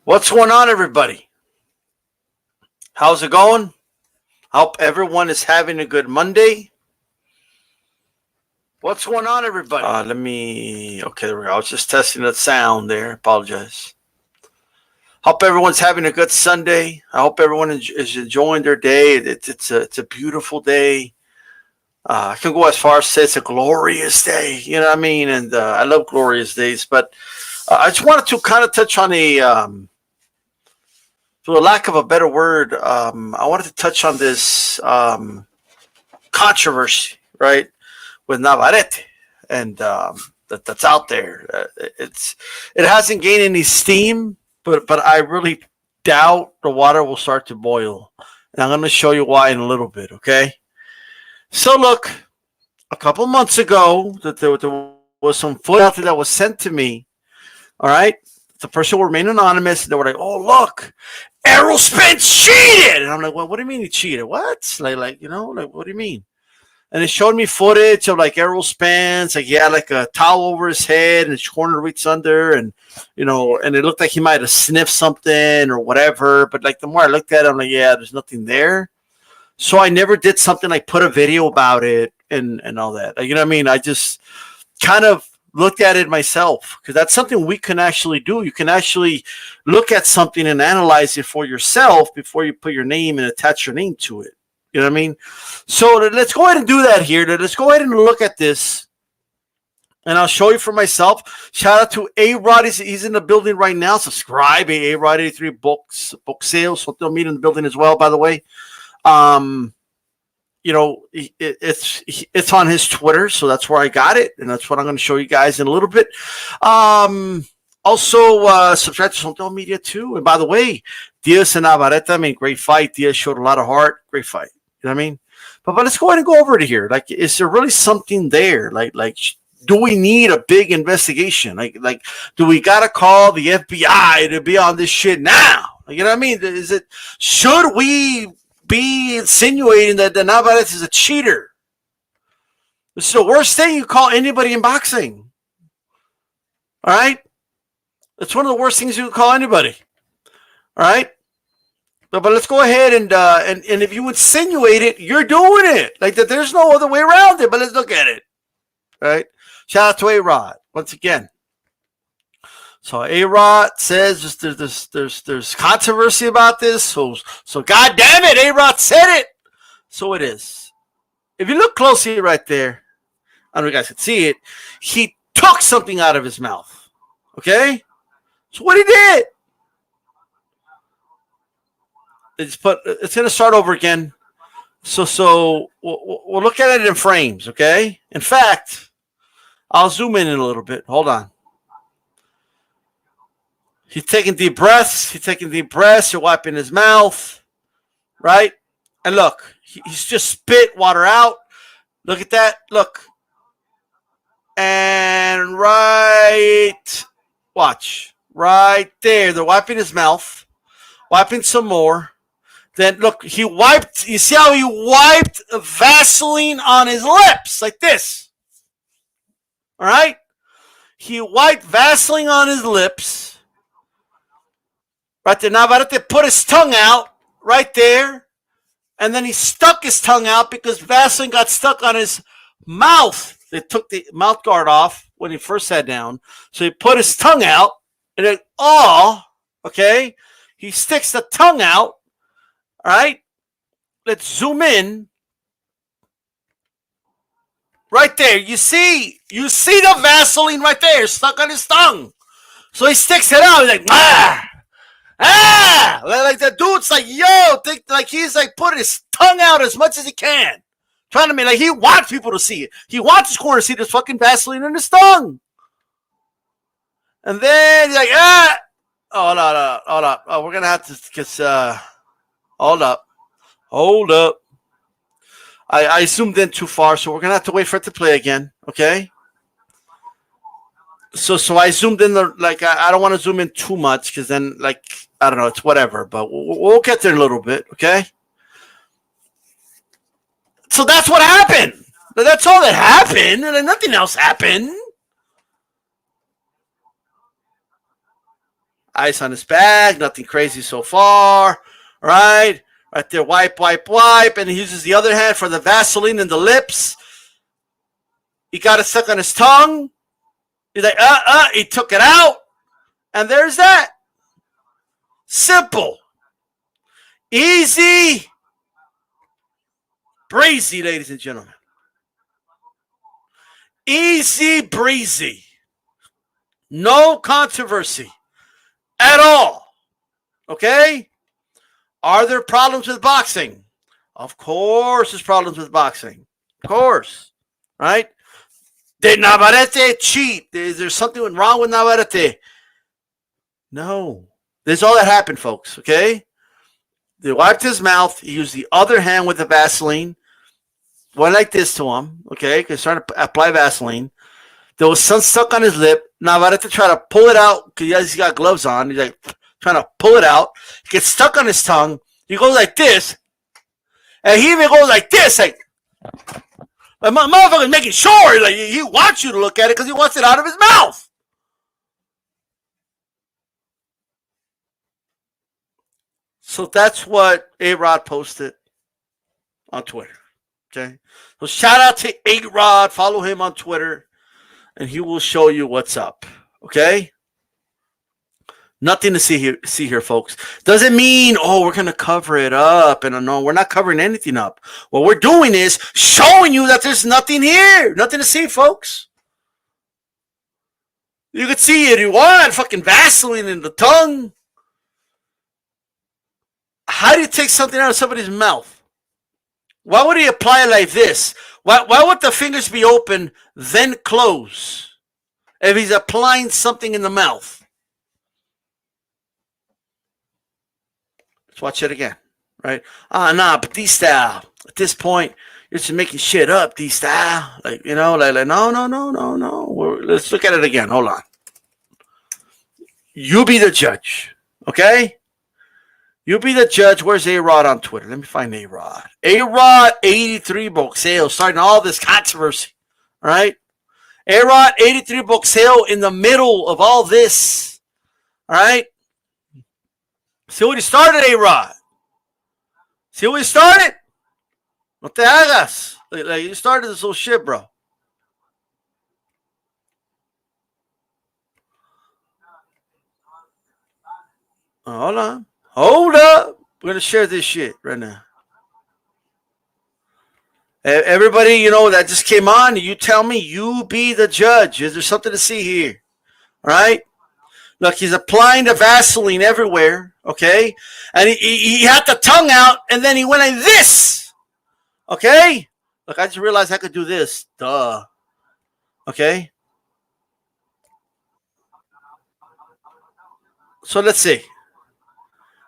What's going on, everybody? How's it going? Hope everyone is having a good Monday. What's going on, everybody? Okay, there we go. I was just testing the sound there. Apologize. Hope everyone's having a good Sunday. I hope everyone is enjoying their day. It's a beautiful day. I can go as far as say it's a glorious day. You know what I mean? And I love glorious days. But I just wanted to kind of touch on for the lack of a better word, I wanted to touch on this controversy, right, with Navarrete, and that's out there. It hasn't gained any steam, but I really doubt the water will start to boil, and I'm going to show you why in a little bit. Okay, so look, a couple months ago, that there was some footage out there that was sent to me. All right, the person will remain anonymous. They were like, "Oh, look, Errol Spence cheated," and I'm like, "Well, what do you mean he cheated? What? Like what do you mean?" And it showed me footage of like Errol Spence, like he had like a towel over his head and his corner reached under, and and it looked like he might have sniffed something or whatever. But like the more I looked at it, I'm like, yeah, there's nothing there. So I never did something like put a video about it and all that. Like, you know what I mean? I just kind of looked at it myself, because that's something we can actually do. You can actually look at something and analyze it for yourself before you put your name and attach your name to it. You know what I mean? So let's go ahead and do that here. Let's go ahead and look at this, and I'll show you for myself. Shout out to A-Rod. He's in the building right now. Subscribe, A-Rod 83 books, book sales. So they'll meet in the building as well, by the way. It's on his Twitter, so that's where I got it, and that's what I'm going to show you guys in a little bit. Also, subscribe to Social Media too. And by the way, Diaz and Navarrete, great fight. Diaz showed a lot of heart. Great fight. You know what I mean? But let's go ahead and go over it here. Like, is there really something there? Like, do we need a big investigation? Like, do we got to call the FBI to be on this shit now? Like, you know what I mean? Should we be insinuating that the Navarrete is a cheater? This is the worst thing you call anybody in boxing. All right? It's one of the worst things you can call anybody. All right? But let's go ahead and if you insinuate it, you're doing it. Like that, there's no other way around it. But let's look at it. All right? Shout out to A-Rod once again. So A-Rod says there's controversy about this. So God damn it, A-Rod said it. So it is. If you look closely right there, I don't know if you guys can see it. He took something out of his mouth. Okay? So what he did? It's going to start over again. So we'll look at it in frames. Okay? In fact, I'll zoom in a little bit. Hold on. He's taking deep breaths. You're wiping his mouth. Right? And look, he's just spit water out. Look at that. Look. And watch. Right there. They're wiping his mouth. Wiping some more. Then look, he wiped. You see how he wiped Vaseline on his lips? Like this. All right? He wiped Vaseline on his lips. Right there. Navarrete put his tongue out right there. And then he stuck his tongue out because Vaseline got stuck on his mouth. They took the mouth guard off when he first sat down. So he put his tongue out. And then, okay. He sticks the tongue out. All right. Let's zoom in. Right there. You see the Vaseline right there stuck on his tongue. So he sticks it out. He's like, like the dude's like, like he's like putting his tongue out as much as he can. Trying to make, like, he wants people to see it. He wants his corner to see this fucking Vaseline in his tongue. And then he's like, hold up. Oh, we're going to have to, because, hold up. I zoomed in too far, so we're going to have to wait for it to play again. Okay? So I zoomed in, I don't want to zoom in too much, because then, like, I don't know, it's whatever, but we'll get there in a little bit, okay? So that's what happened. That's all that happened, and nothing else happened. Ice on his bag, nothing crazy so far. Right there, wipe, and he uses the other hand for the Vaseline in the lips. He got it stuck on his tongue. He's like, he took it out, and there's that. Simple, easy, breezy, ladies and gentlemen. Easy breezy. No controversy at all. Okay? Are there problems with boxing? Of course there's problems with boxing. Of course. Right? Did Navarrete cheat? Is there something wrong with Navarrete? No. This is all that happened, folks. Okay? They wiped his mouth. He used the other hand with the Vaseline. Went like this to him. Okay? Because he's trying to apply Vaseline. There was some stuck on his lip. Navarrete tried to pull it out because he's got gloves on. He's like trying to pull it out. It gets stuck on his tongue. He goes like this. And he even goes like this. Like, my motherfucker's making sure. Like, he wants you to look at it because he wants it out of his mouth. So that's what A-Rod posted on Twitter. Okay? So shout out to A-Rod. Follow him on Twitter. And he will show you what's up. Okay? Nothing to see here, folks. Doesn't mean, we're going to cover it up. And no, we're not covering anything up. What we're doing is showing you that there's nothing here. Nothing to see, folks. You could see it. You want fucking Vaseline in the tongue. How do you take something out of somebody's mouth? Why would he apply it like this? Why would the fingers be open, then close, if he's applying something in the mouth? Let's watch it again, right? But DStyle, at this point, you're just making shit up, DStyle. Like, no. Let's look at it again. Hold on. You be the judge, okay? You be the judge. Where's A-Rod on Twitter? Let me find A-Rod. A-Rod 83 Boxeo, starting all this controversy. All right? A-Rod 83 Boxeo in the middle of all this. All right? See what he started, A-Rod. See what he started? No te hagas. Like you started this whole shit, bro. Hold on. Hold up. We're going to share this shit right now. Everybody, that just came on, you tell me, you be the judge. Is there something to see here? All right? Look, he's applying the Vaseline everywhere, okay? And he had the tongue out, and then he went like this, okay? Look, I just realized I could do this. Duh. Okay? So let's see.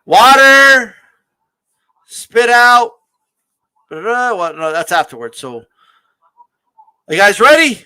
Water, spit out. No, that's afterwards. So, are you guys ready?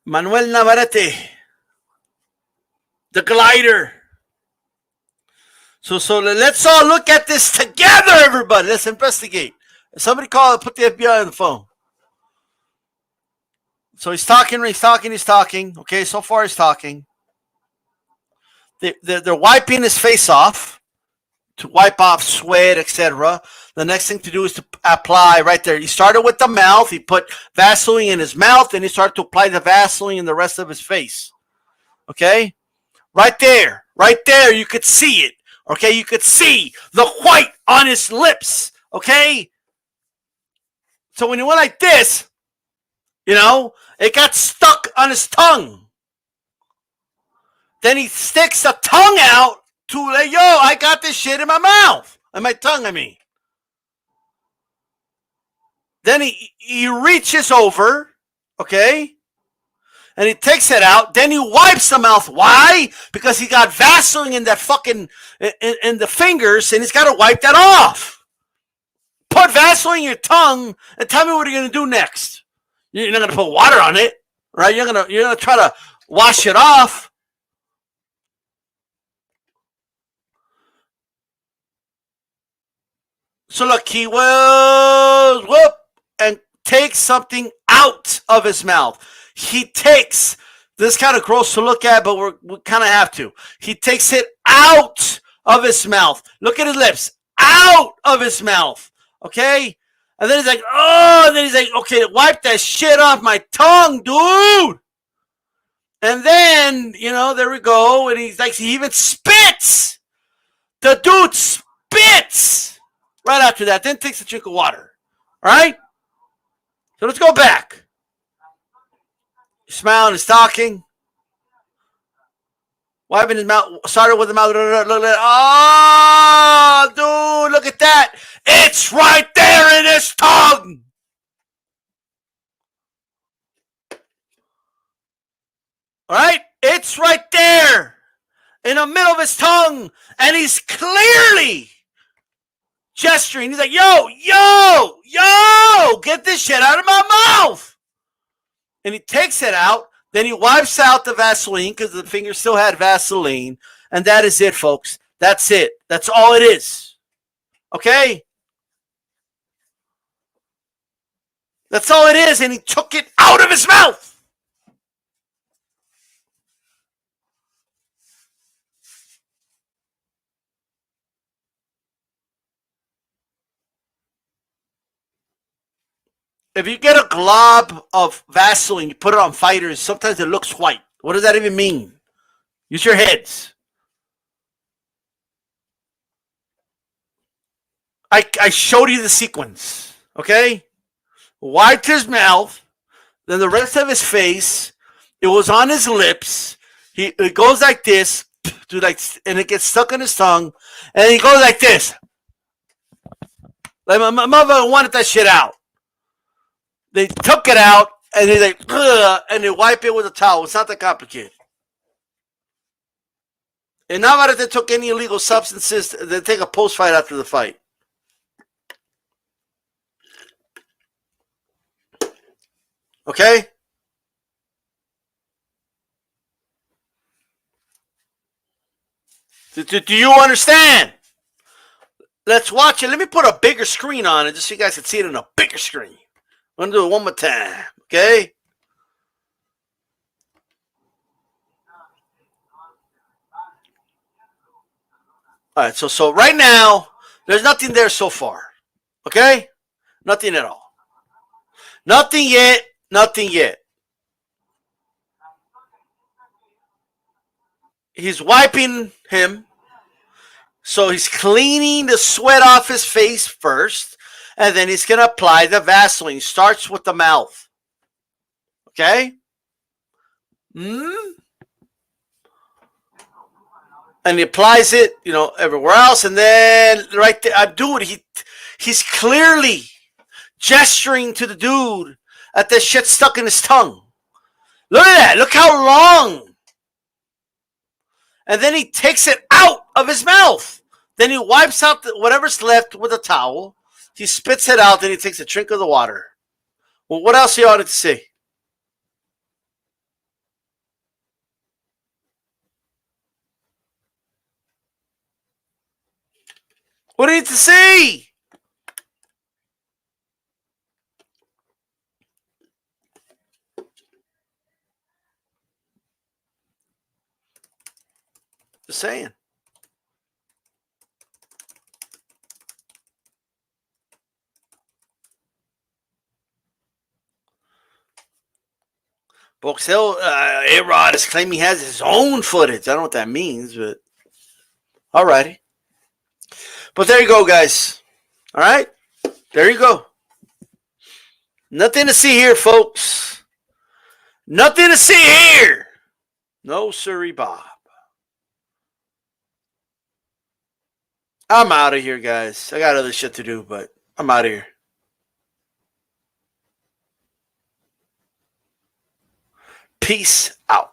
Manuel Navarrete, the glider. So let's all look at this together, everybody. Let's investigate. Somebody put the FBI on the phone. So he's talking. Okay, so far he's talking. They're wiping his face off to wipe off sweat, etc. The next thing to do is to apply right there. He started with the mouth. He put Vaseline in his mouth, and he started to apply the Vaseline in the rest of his face. Okay? Right there. You could see it. Okay? You could see the white on his lips. Okay? So when he went like this, it got stuck on his tongue. Then he sticks the tongue out to like, I got this shit in my mouth. In my tongue, I mean. Then he reaches over, okay? And he takes it out. Then he wipes the mouth. Why? Because he got Vaseline in that fucking, in the fingers, and he's got to wipe that off. Put Vaseline in your tongue and tell me what you're going to do next. You're not going to put water on it, right? You're going to try to wash it off. So look, he will and takes something out of his mouth. He takes This is kind of gross to look at, but we kind of have to. He takes it out of his mouth. Look at his lips. Out of his mouth. Okay? And then he's like, oh, and then he's like, okay, wipe that shit off my tongue, dude. And then, there we go. And he's like, he even spits. The dude spits right after that. Then takes a drink of water. All right? So let's go back. He's smiling, he's talking. Wiping his mouth. Started with the mouth. Oh, dude, look at that. It's right there in his tongue. All right? It's right there in the middle of his tongue. And he's clearly gesturing. He's like, yo, get this shit out of my mouth. And he takes it out. Then he wipes out the Vaseline because the finger still had Vaseline. And that is it, folks. That's it. That's all it is. Okay? That's all it is. And he took it out of his mouth. If you get a glob of Vaseline, you put it on fighters, sometimes it looks white. What does that even mean? Use your heads. I showed you the sequence, okay? Wiped his mouth, then the rest of his face. It was on his lips. It goes like this, and it gets stuck in his tongue, and he goes like this. Like my mother wanted that shit out. They took it out, and they like, and they wipe it with a towel. It's not that complicated. And Navarrete took any illegal substances. They take a post-fight after the fight. Okay? Do you understand? Let's watch it. Let me put a bigger screen on it just so you guys can see it in a bigger screen. I'm going to do it one more time. Okay? All right. So right now, there's nothing there so far. Okay? Nothing at all. Nothing yet. Nothing yet. He's wiping him. So he's cleaning the sweat off his face first. And then he's going to apply the Vaseline. Starts with the mouth. Okay? And he applies it, everywhere else. And then right there, dude, he's clearly gesturing to the dude at that shit stuck in his tongue. Look at that. Look how long. And then he takes it out of his mouth. Then he wipes out whatever's left with a towel. He spits it out, then he takes a drink of the water. Well, what else do you want to see? What do you need to see? Just saying. Boxell, A-Rod is claiming he has his own footage. I don't know what that means, but alrighty. But there you go, guys. All right? There you go. Nothing to see here, folks. Nothing to see here. No, sirree, Bob. I'm out of here, guys. I got other shit to do, but I'm out of here. Peace out.